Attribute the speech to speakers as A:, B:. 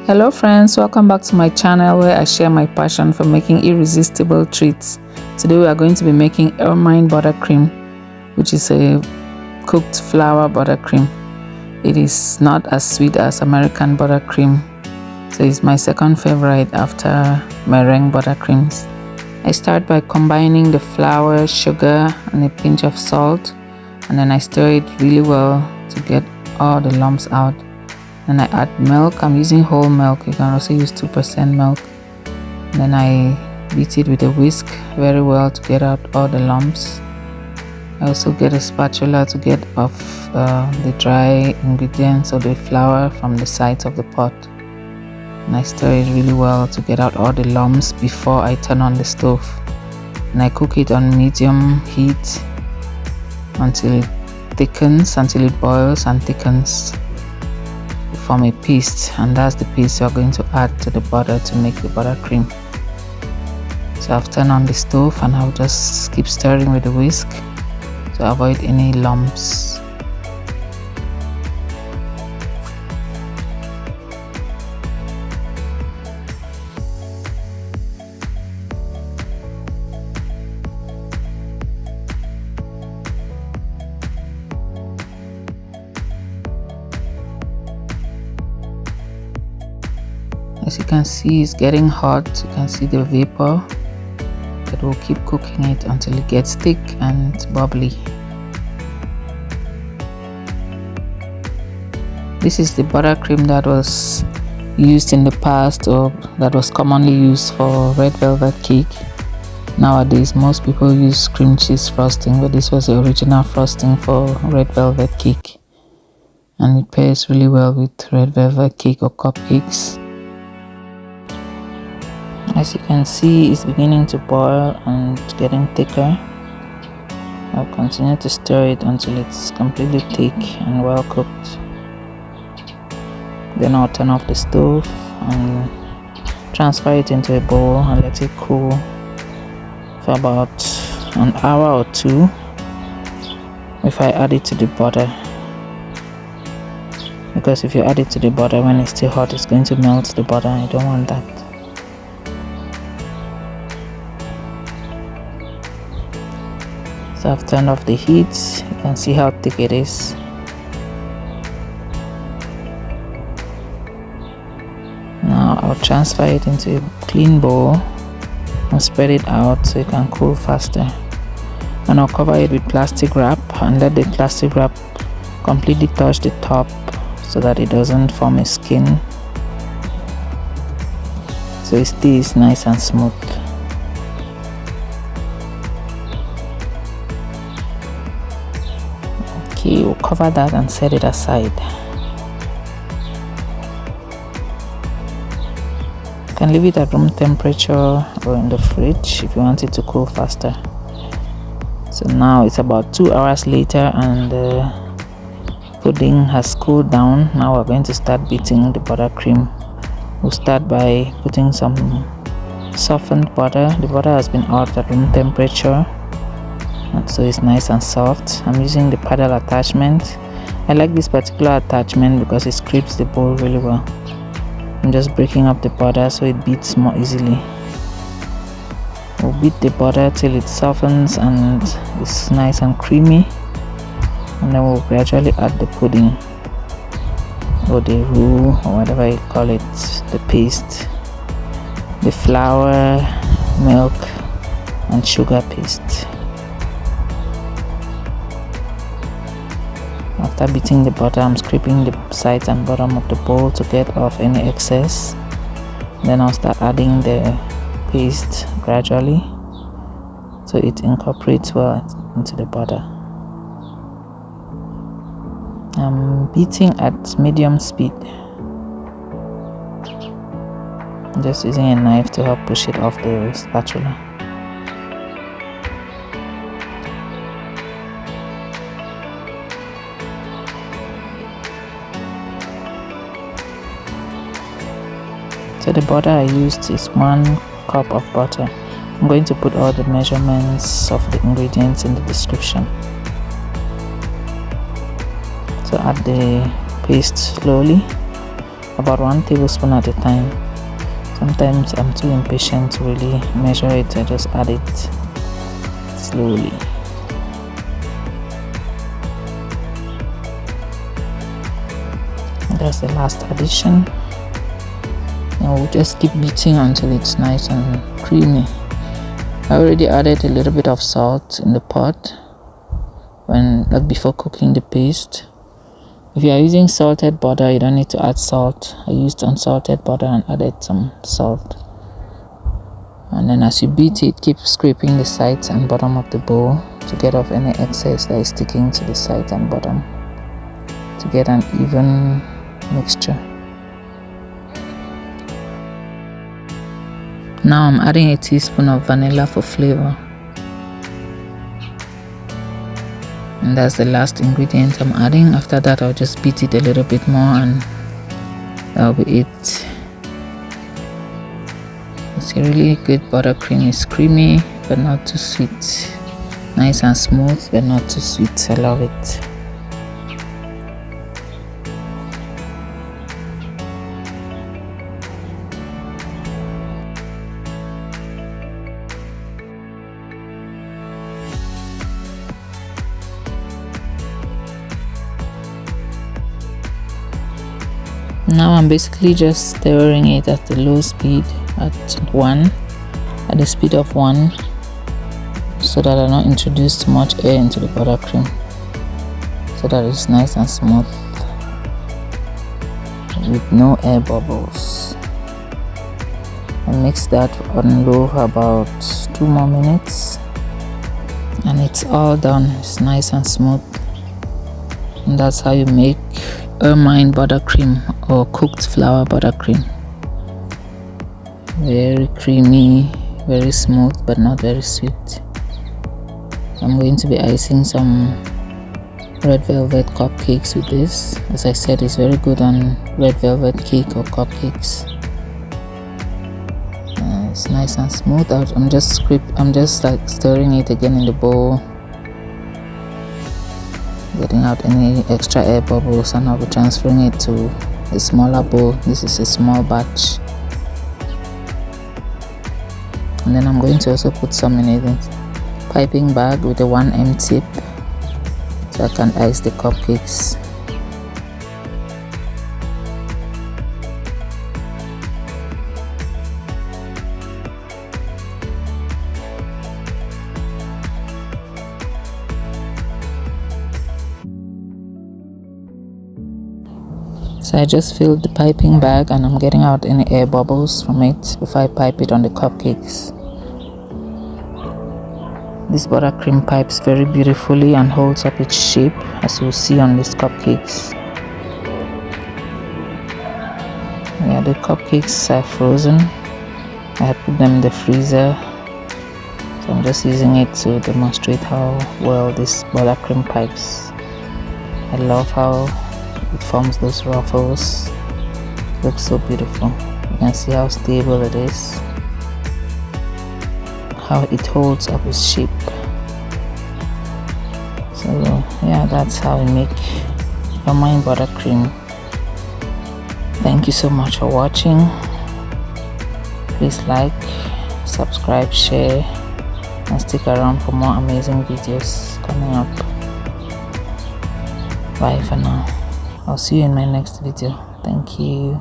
A: Hello friends, welcome back to my channel where I share my passion for making irresistible treats. Today we are going to be making Ermine buttercream, which is a cooked flour buttercream. It is not as sweet as American buttercream, so it's my second favorite after meringue buttercreams. I start by combining the flour, sugar and a pinch of salt, and then I stir it really well to get all the lumps out. Then I add milk. I'm using whole milk. You can also use 2% milk. And then I beat it with a whisk very well to get out all the lumps. I also get a spatula to get off the dry ingredients of the flour from the sides of the pot. And I stir it really well to get out all the lumps before I turn on the stove. And I cook it on medium heat until it thickens, until it boils and thickens. Form a paste, and that's the paste you're going to add to the butter to make the buttercream. So I've turned on the stove and I'll just keep stirring with the whisk to avoid any lumps. As you can see, it's getting hot. You can see the vapor, but we'll keep cooking it until it gets thick and bubbly. This is the buttercream that was used in the past, or that was commonly used for red velvet cake. Nowadays, most people use cream cheese frosting, but this was the original frosting for red velvet cake, and it pairs really well with red velvet cake or cupcakes. As you can see, it's beginning to boil and getting thicker. I'll continue to stir it until it's completely thick and well cooked. Then I'll turn off the stove and transfer it into a bowl and let it cool for about an hour or two before I add it to the butter. Because if you add it to the butter when it's still hot, it's going to melt the butter. I don't want that. So I've turned off the heat. You can see how thick it is. Now I'll transfer it into a clean bowl and spread it out so it can cool faster. And I'll cover it with plastic wrap and let the plastic wrap completely touch the top so that it doesn't form a skin, so it stays nice and smooth. Okay, we'll cover that and set it aside. You can leave it at room temperature or in the fridge if you want it to cool faster. So now it's about 2 hours later and the pudding has cooled down. Now we're going to start beating the buttercream. We'll start by putting some softened butter. The butter has been out at room temperature, so it's nice and soft. I'm using the paddle attachment. I like this particular attachment because it scrapes the bowl really well. I'm just breaking up the butter so it beats more easily. We'll beat the butter till it softens and it's nice and creamy, and then we'll gradually add the pudding or the roux or whatever you call it, the paste, the flour, milk and sugar paste. After beating the butter, I'm scraping the sides and bottom of the bowl to get off any excess. Then I'll start adding the paste gradually so it incorporates well into the butter. I'm beating at medium speed. I'm just using a knife to help push it off the spatula. So the butter I used is 1 cup of butter. I'm going to put all the measurements of the ingredients in the description. So add the paste slowly about 1 tablespoon at a time. Sometimes I'm too impatient to really measure it. I just add it slowly. That's the last addition, and we'll just keep beating until it's nice and creamy. I already added a little bit of salt in the pot before cooking the paste. If you are using salted butter, you don't need to add salt. I used unsalted butter and added some salt. And then as you beat it, keep scraping the sides and bottom of the bowl to get off any excess that is sticking to the sides and bottom, to get an even mixture. Now I'm adding a teaspoon of vanilla for flavor. And that's the last ingredient I'm adding. After that, I'll just beat it a little bit more and that'll be it. It's a really good buttercream. It's creamy but not too sweet. Nice and smooth but not too sweet. I love it. Now I'm basically just stirring it at the low speed at the speed of 1, so that I don't introduce too much air into the buttercream, so that it's nice and smooth with no air bubbles. And mix that on low for about 2 more minutes, and it's all done. It's nice and smooth, and that's how you make Ermine buttercream or cooked flour buttercream. Very creamy, very smooth but not very sweet. I'm going to be icing some red velvet cupcakes with this. As I said, it's very good on red velvet cake or cupcakes. It's nice and smooth. I'm just like stirring it again in the bowl, getting out any extra air bubbles, and I'll be transferring it to a smaller bowl. This is a small batch. And then I'm going to also put some in a piping bag with a 1M tip, so I can ice the cupcakes. So I just filled the piping bag and I'm getting out any air bubbles from it before I pipe it on the cupcakes. This buttercream pipes very beautifully and holds up its shape, as you'll see on these cupcakes. Yeah, the cupcakes are frozen. I had put them in the freezer, so I'm just using it to demonstrate how well this buttercream pipes. I love how it forms those ruffles. It looks so beautiful. You can see how stable it is, how it holds up its shape. So yeah, that's how we make Ermine buttercream. Thank you so much for watching. Please like, subscribe, share, and stick around for more amazing videos coming up. Bye for now. I'll see you in my next video. Thank you.